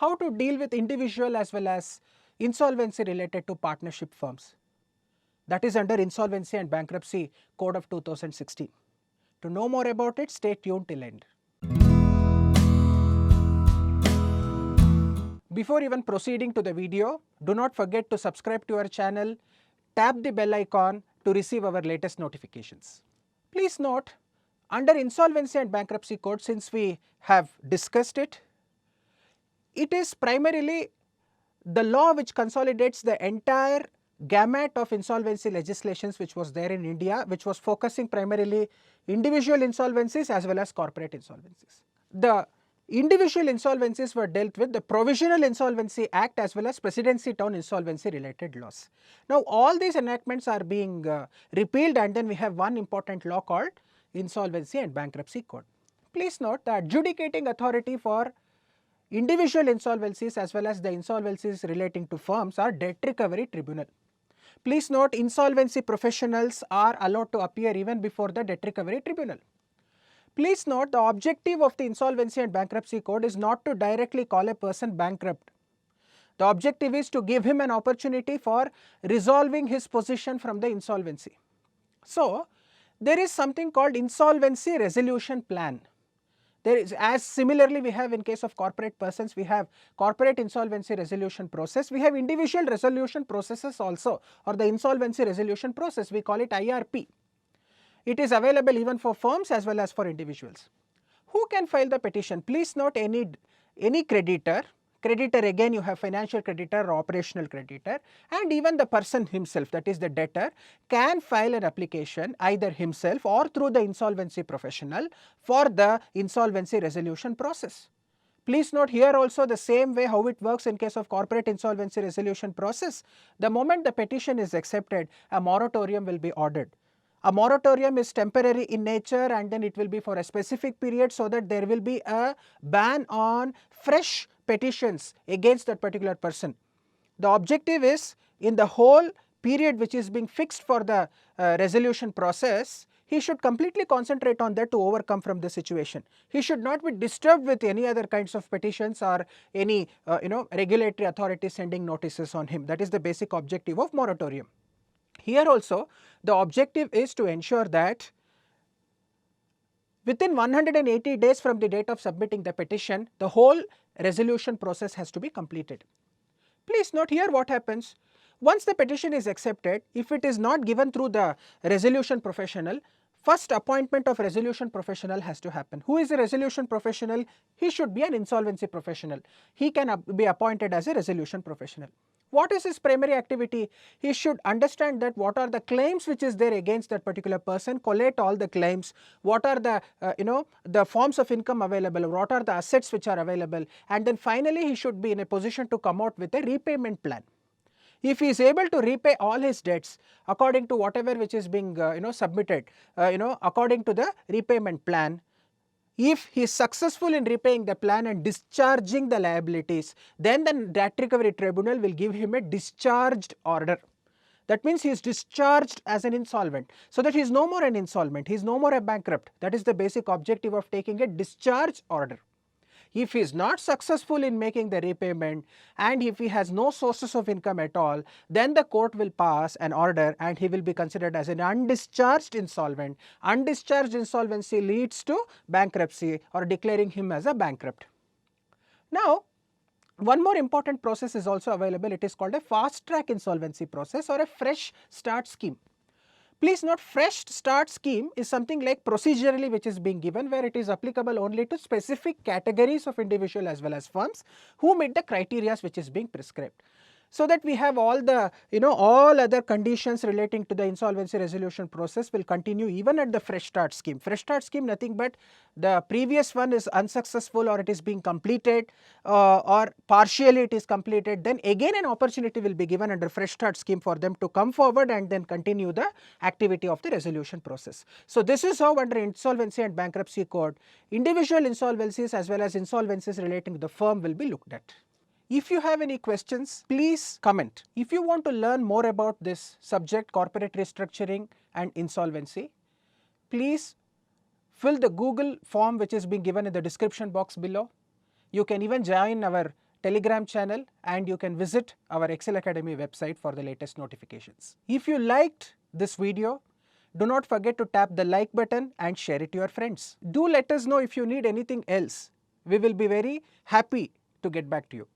how to deal with individual as well as insolvency related to partnership firms. That is under Insolvency and Bankruptcy Code of 2016. To know more about it, stay tuned till end. Before even proceeding to the video, do not forget to subscribe to our channel, tap the bell icon to receive our latest notifications. Please note, under Insolvency and Bankruptcy Code, since we have discussed it, it is primarily the law which consolidates the entire gamut of insolvency legislations which was there in India, which was focusing primarily individual insolvencies as well as corporate insolvencies. The individual insolvencies were dealt with the Provisional Insolvency Act as well as Presidency Town Insolvency related laws. Now all these enactments are being repealed, and then we have one important law called Insolvency and Bankruptcy Code. Please note the adjudicating authority for individual insolvencies as well as the insolvencies relating to firms are Debt Recovery Tribunal. Please note, insolvency professionals are allowed to appear even before the Debt Recovery Tribunal. Please note, the objective of the Insolvency and Bankruptcy Code is not to directly call a person bankrupt. The objective is to give him an opportunity for resolving his position from the insolvency. So, there is something called Insolvency Resolution Plan. There is, as similarly we have in case of corporate persons, we have corporate insolvency resolution process, we have individual resolution processes also, or the insolvency resolution process, we call it IRP. It is available even for firms as well as for individuals. Who can file the petition? Please note, any creditor again you have financial creditor or operational creditor, and even the person himself, that is the debtor, can file an application either himself or through the insolvency professional for the insolvency resolution process. Please note, here also the same way how it works in case of corporate insolvency resolution process. The moment the petition is accepted, a moratorium will be ordered. A moratorium is temporary in nature, and then it will be for a specific period, so that there will be a ban on fresh petitions against that particular person. The objective is, in the whole period which is being fixed for the resolution process, he should completely concentrate on that to overcome from the situation. He should not be disturbed with any other kinds of petitions or any regulatory authority sending notices on him. That is the basic objective of moratorium. Here also the objective is to ensure that within 180 days from the date of submitting the petition, the whole resolution process has to be completed. Please note, here what happens, once the petition is accepted, if it is not given through the resolution professional, first appointment of resolution professional has to happen. Who is a resolution professional? He should be an insolvency professional. He can be appointed as a resolution professional. What is his primary activity? He should understand that what are the claims which is there against that particular person, collate all the claims, what are the the forms of income available, what are the assets which are available, and then finally he should be in a position to come out with a repayment plan. If he is able to repay all his debts according to whatever which is being submitted, according to the repayment plan, if he is successful in repaying the plan and discharging the liabilities, then the Debt Recovery Tribunal will give him a discharged order. That means he is discharged as an insolvent, so that he is no more an insolvent, he is no more a bankrupt. That is the basic objective of taking a discharge order. If he is not successful in making the repayment, and if he has no sources of income at all, then the court will pass an order and he will be considered as an undischarged insolvent. Undischarged insolvency leads to bankruptcy or declaring him as a bankrupt. Now, one more important process is also available. It is called a fast track insolvency process or a fresh start scheme. Please note, fresh start scheme is something like procedurally which is being given, where it is applicable only to specific categories of individual as well as firms who meet the criteria which is being prescribed. So that we have all the all other conditions relating to the insolvency resolution process will continue even at the fresh start scheme. Fresh start scheme, nothing but the previous one is unsuccessful or it is being completed or partially it is completed, then again an opportunity will be given under fresh start scheme for them to come forward and then continue the activity of the resolution process. So this is how under Insolvency and Bankruptcy Code, individual insolvencies as well as insolvencies relating to the firm will be looked at. If you have any questions, please comment. If you want to learn more about this subject, corporate restructuring and insolvency, please fill the Google form which is being given in the description box below. You can even join our Telegram channel, and you can visit our Ekcel Academy website for the latest notifications. If you liked this video, do not forget to tap the like button and share it to your friends. Do let us know if you need anything else. We will be very happy to get back to you.